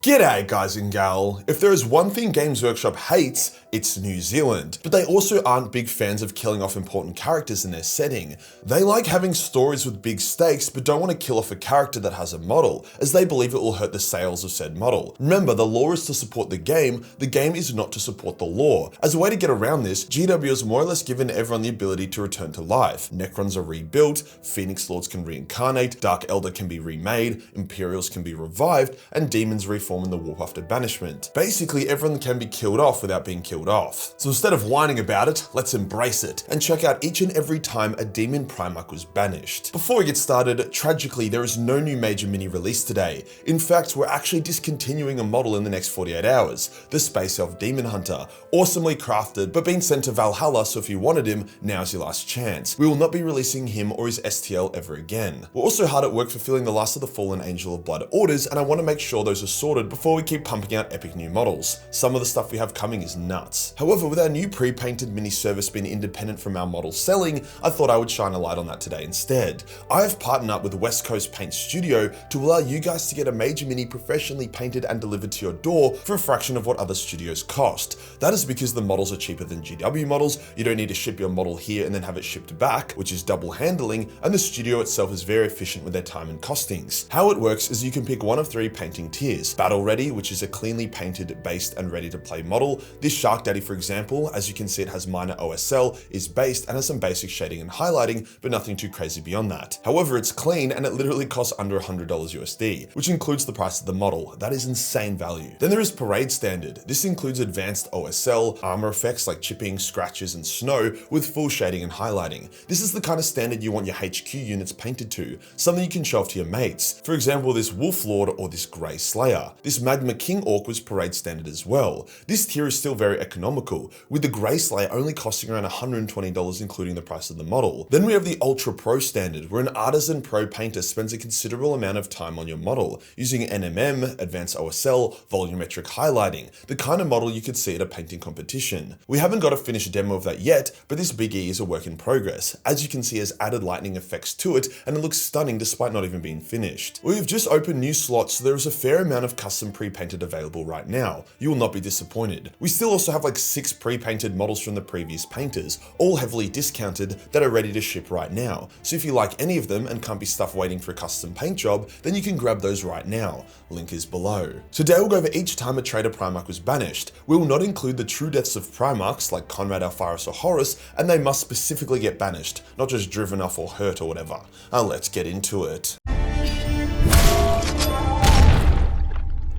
G'day guys and gal. If there is one thing Games Workshop hates, it's New Zealand. But they also aren't big fans of killing off important characters in their setting. They like having stories with big stakes, but don't want to kill off a character that has a model, as they believe it will hurt the sales of said model. Remember, the lore is to support the game is not to support the lore. As a way to get around this, GW has more or less given everyone the ability to return to life. Necrons are rebuilt, Phoenix Lords can reincarnate, Dark Elder can be remade, Imperials can be revived, and Demons reform in the warp after banishment. Basically, everyone can be killed off without being killed off. So instead of whining about it, let's embrace it and check out each and every time a Demon Primarch was banished. Before we get started, tragically, there is no new major mini release today. In fact, we're actually discontinuing a model in the next 48 hours, the Space Elf Demon Hunter. Awesomely crafted, but being sent to Valhalla, so if you wanted him, now's your last chance. We will not be releasing him or his STL ever again. We're also hard at work fulfilling the last of the Fallen Angel of Blood orders, and I want to make sure those are sorted before we keep pumping out epic new models. Some of the stuff we have coming is nuts. However, with our new pre-painted mini service being independent from our model selling, I thought I would shine a light on that today instead. I have partnered up with West Coast Paint Studio to allow you guys to get a major mini professionally painted and delivered to your door for a fraction of what other studios cost. That is because the models are cheaper than GW models, you don't need to ship your model here and then have it shipped back, which is double handling, and the studio itself is very efficient with their time and costings. How it works is you can pick one of 3 painting tiers. Battle Ready, which is a cleanly painted, based and ready to play model. This Shark Daddy, for example, as you can see it has minor OSL, is based and has some basic shading and highlighting, but nothing too crazy beyond that. However, it's clean and it literally costs under $100 USD, which includes the price of the model. That is insane value. Then there is Parade Standard. This includes advanced OSL, armor effects like chipping, scratches and snow with full shading and highlighting. This is the kind of standard you want your HQ units painted to, something you can show off to your mates. For example, this Wolf Lord or this Grey Slayer. This Magma King Orc was Parade Standard as well. This tier is still very economical, with the Grey Slayer only costing around $120 including the price of the model. Then we have the Ultra Pro Standard, where an artisan pro painter spends a considerable amount of time on your model, using NMM, advanced OSL, volumetric highlighting, the kind of model you could see at a painting competition. We haven't got a finished demo of that yet, but this Big E is a work in progress. As you can see, it has added lightning effects to it, and it looks stunning despite not even being finished. We've just opened new slots, so there is a fair amount of custom pre-painted available right now. You will not be disappointed. We still also have like 6 pre-painted models from the previous painters, all heavily discounted, that are ready to ship right now. So if you like any of them and can't be stuck waiting for a custom paint job, then you can grab those right now. Link is below. Today we'll go over each time a Traitor Primarch was banished. We will not include the true deaths of Primarchs like Conrad, Alpharis or Horus, and they must specifically get banished, not just driven off or hurt or whatever. Now let's get into it.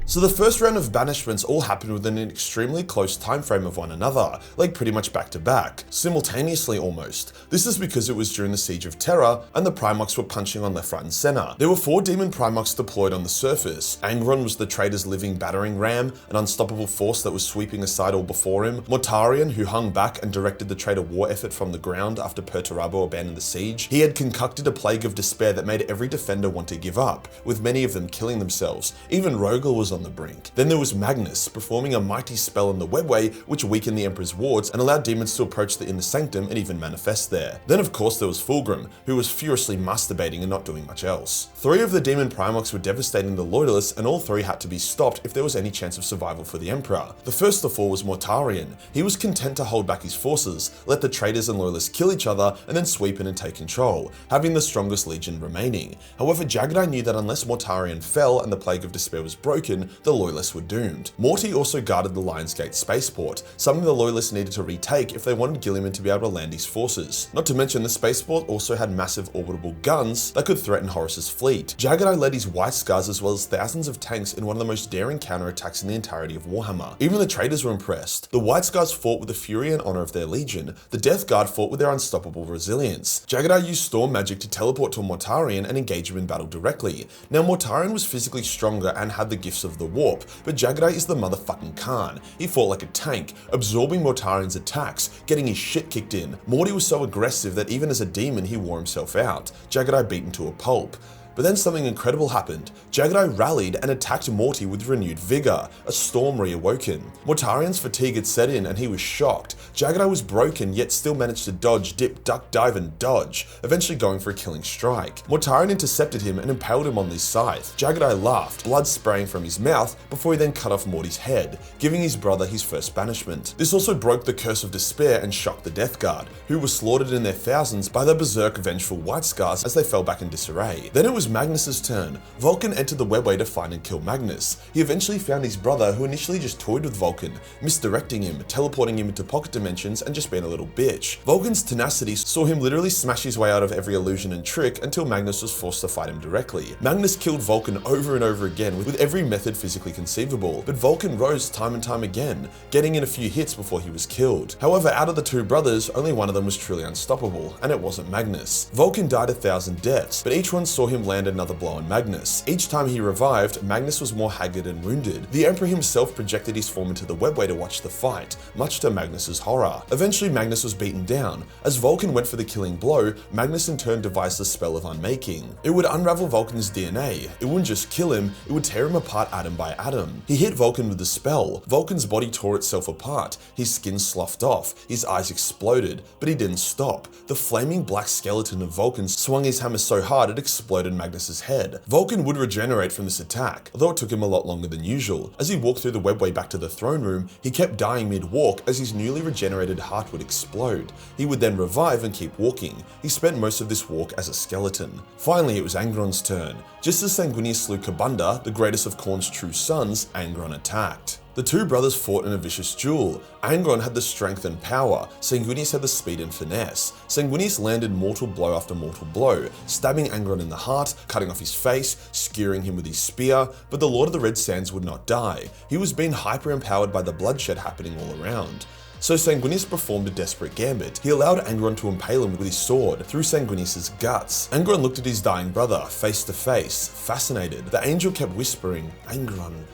So the first round of banishments all happened within an extremely close time frame of one another, like pretty much back to back, simultaneously almost. This is because it was during the Siege of Terra and the Primarchs were punching on left, right and center. There were 4 Demon Primarchs deployed on the surface. Angron was the traitor's living battering ram, an unstoppable force that was sweeping aside all before him. Mortarion, who hung back and directed the traitor war effort from the ground after Perturabo abandoned the siege. He had concocted a plague of despair that made every defender want to give up, with many of them killing themselves. Even Rogel was on the brink. Then there was Magnus, performing a mighty spell in the webway which weakened the Emperor's wards and allowed demons to approach the inner sanctum and even manifest there. Then of course there was Fulgrim, who was furiously masturbating and not doing much else. 3 of the Demon Primarchs were devastating the Loyalists, and all 3 had to be stopped if there was any chance of survival for the Emperor. The first of 4 was Mortarion. He was content to hold back his forces, let the traitors and Loyalists kill each other, and then sweep in and take control, having the strongest legion remaining. However, Jagadai knew that unless Mortarion fell and the Plague of Despair was broken, the Loyalists were doomed. Morty also guarded the Lionsgate spaceport, something the Loyalists needed to retake if they wanted Gilliman to be able to land his forces. Not to mention the spaceport also had massive orbitable guns that could threaten Horus's fleet. Jagadai led his White Scars as well as thousands of tanks in one of the most daring counterattacks in the entirety of Warhammer. Even the traitors were impressed. The White Scars fought with the fury and honor of their legion. The Death Guard fought with their unstoppable resilience. Jagadai used storm magic to teleport to Mortarion and engage him in battle directly. Now Mortarion was physically stronger and had the gifts of the warp, but Jagadai is the motherfucking Khan. He fought like a tank, absorbing Mortarion's attacks, getting his shit kicked in. Morty was so aggressive that even as a demon he wore himself out. Jagadai beaten to a pulp. But then something incredible happened. Jagadai rallied and attacked Morty with renewed vigor. A storm reawoken. Mortarian's fatigue had set in and he was shocked. Jagadai was broken yet still managed to dodge, dip, duck, dive and dodge, eventually going for a killing strike. Mortarian intercepted him and impaled him on his scythe. Jagadai laughed, blood spraying from his mouth before he then cut off Morty's head, giving his brother his first banishment. This also broke the curse of despair and shocked the Death Guard, who were slaughtered in their thousands by the berserk vengeful White Scars as they fell back in disarray. Then it was Magnus's turn. Vulcan entered the webway to find and kill Magnus. He eventually found his brother, who initially just toyed with Vulcan, misdirecting him, teleporting him into pocket dimensions and just being a little bitch. Vulcan's tenacity saw him literally smash his way out of every illusion and trick until Magnus was forced to fight him directly. Magnus killed Vulcan over and over again with every method physically conceivable, but Vulcan rose time and time again, getting in a few hits before he was killed. However, out of the two brothers, only one of them was truly unstoppable, and it wasn't Magnus. Vulcan died 1,000 deaths, but each one saw him land another blow on Magnus. Each time he revived, Magnus was more haggard and wounded. The Emperor himself projected his form into the webway to watch the fight, much to Magnus's horror. Eventually, Magnus was beaten down. As Vulcan went for the killing blow, Magnus in turn devised the spell of unmaking. It would unravel Vulcan's DNA. It wouldn't just kill him, it would tear him apart atom by atom. He hit Vulcan with the spell. Vulcan's body tore itself apart. His skin sloughed off. His eyes exploded, but he didn't stop. The flaming black skeleton of Vulcan swung his hammer so hard it exploded Magnus's head. Vulcan would regenerate from this attack, although it took him a lot longer than usual. As he walked through the webway back to the throne room, he kept dying mid-walk as his newly regenerated heart would explode. He would then revive and keep walking. He spent most of this walk as a skeleton. Finally, it was Angron's turn. Just as Sanguinius slew Kabunda, the greatest of Khorne's true sons, Angron attacked. The two brothers fought in a vicious duel. Angron had the strength and power, Sanguinius had the speed and finesse. Sanguinius landed mortal blow after mortal blow, stabbing Angron in the heart, cutting off his face, skewering him with his spear, but the Lord of the Red Sands would not die. He was being hyper-empowered by the bloodshed happening all around. So Sanguinius performed a desperate gambit. He allowed Angron to impale him with his sword through Sanguinius' guts. Angron looked at his dying brother, face to face, fascinated. The angel kept whispering, "Angron,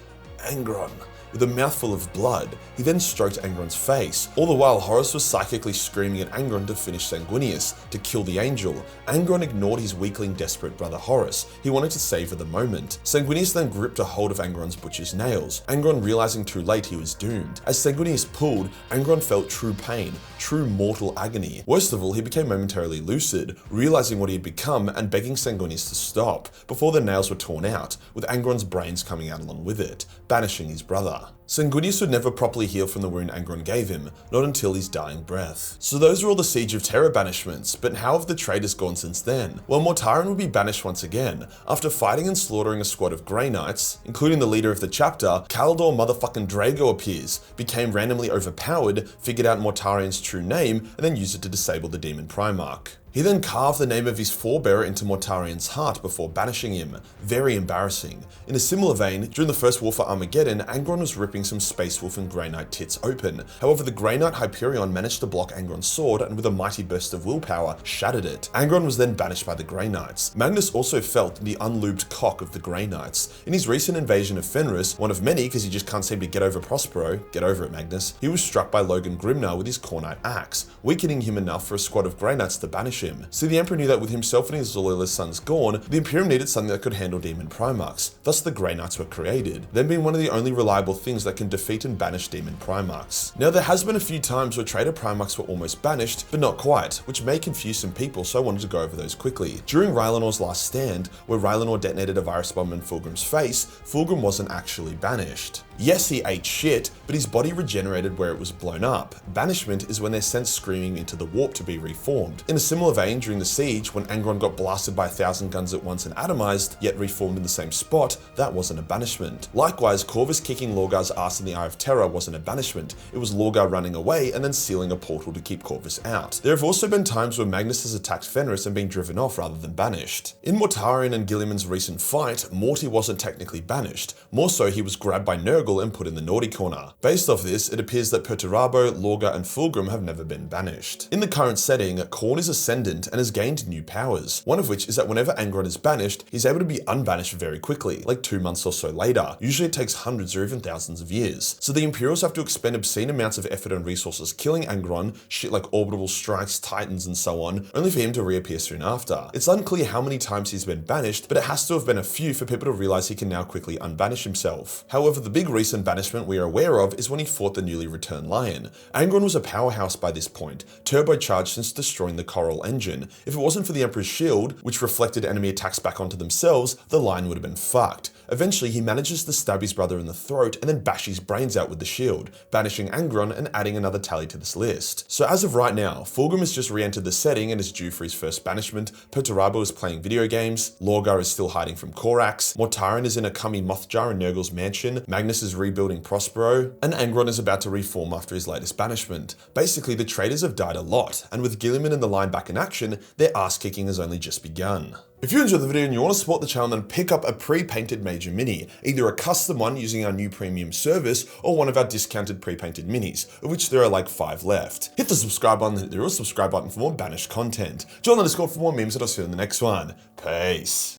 Angron," with a mouthful of blood. He then stroked Angron's face. All the while, Horus was psychically screaming at Angron to finish Sanguinius, to kill the angel. Angron ignored his weakling, desperate brother Horus. He wanted to savor the moment. Sanguinius then gripped a hold of Angron's butcher's nails. Angron, realizing too late he was doomed. As Sanguinius pulled, Angron felt true pain, true mortal agony. Worst of all, he became momentarily lucid, realizing what he had become and begging Sanguinius to stop, before the nails were torn out, with Angron's brains coming out along with it, banishing his brother. Sanguinius would never properly heal from the wound Angron gave him, not until his dying breath. So those were all the Siege of Terror banishments, but how have the traitors gone since then? Well, Mortarion would be banished once again. After fighting and slaughtering a squad of Grey Knights, including the leader of the chapter, Kaldor motherfucking Drago appears, became randomly overpowered, figured out Mortarion's true name, and then used it to disable the Demon Primarch. He then carved the name of his forebearer into Mortarion's heart before banishing him. Very embarrassing. In a similar vein, during the First War for Armageddon, Angron was ripping some Space Wolf and Grey Knight tits open. However, the Grey Knight Hyperion managed to block Angron's sword and with a mighty burst of willpower, shattered it. Angron was then banished by the Grey Knights. Magnus also felt the unlubed cock of the Grey Knights. In his recent invasion of Fenris, one of many because he just can't seem to get over Prospero, get over it Magnus, he was struck by Logan Grimnar with his Khornite axe, weakening him enough for a squad of Grey Knights to banish him. See, the Emperor knew that with himself and his loyalist sons gone, the Imperium needed something that could handle Demon Primarchs. Thus the Grey Knights were created, them being one of the only reliable things that can defeat and banish Demon Primarchs. Now there has been a few times where Traitor Primarchs were almost banished, but not quite, which may confuse some people, so I wanted to go over those quickly. During Rylanor's last stand, where Rylanor detonated a virus bomb in Fulgrim's face, Fulgrim wasn't actually banished. Yes, he ate shit, but his body regenerated where it was blown up. Banishment is when they're sent screaming into the warp to be reformed. In a similar vein, during the siege, when Angron got blasted by 1,000 guns at once and atomized, yet reformed in the same spot, that wasn't a banishment. Likewise, Corvus kicking Lorgar's ass in the Eye of Terror wasn't a banishment. It was Lorgar running away and then sealing a portal to keep Corvus out. There have also been times where Magnus has attacked Fenris and been driven off rather than banished. In Mortarion and Guilliman's recent fight, Morty wasn't technically banished. More so, he was grabbed by Nurgle and put in the naughty corner. Based off this, it appears that Perturabo, Lorgar, and Fulgrim have never been banished. In the current setting, Khorne is ascended ascendant and has gained new powers, one of which is that whenever Angron is banished, he's able to be unbanished very quickly, like 2 months or so later. Usually it takes hundreds or even thousands of years. So the Imperials have to expend obscene amounts of effort and resources killing Angron, shit like orbital strikes, titans and so on, only for him to reappear soon after. It's unclear how many times he's been banished, but it has to have been a few for people to realize he can now quickly unbanish himself. However, the big recent banishment we are aware of is when he fought the newly returned Lion. Angron was a powerhouse by this point, turbocharged since destroying the Coral engine. If it wasn't for the Emperor's shield, which reflected enemy attacks back onto themselves, the Lion would have been fucked. Eventually, he manages to stab his brother in the throat and then bash his brains out with the shield, banishing Angron and adding another tally to this list. So as of right now, Fulgrim has just re-entered the setting and is due for his first banishment, Perturabo is playing video games, Lorgar is still hiding from Korax, Mortaran is in a cummy Mothjar in Nurgle's mansion, Magnus is rebuilding Prospero, and Angron is about to reform after his latest banishment. Basically, the traitors have died a lot, and with Guilliman and the line back in action, their ass-kicking has only just begun. If you enjoyed the video and you want to support the channel, then pick up a pre-painted Major Mini, either a custom one using our new premium service or one of our discounted pre-painted minis, of which there are like 5 left. Hit the subscribe button, hit the real subscribe button for more Banished content. Join the Discord for more memes, and I'll see you in the next one. Peace.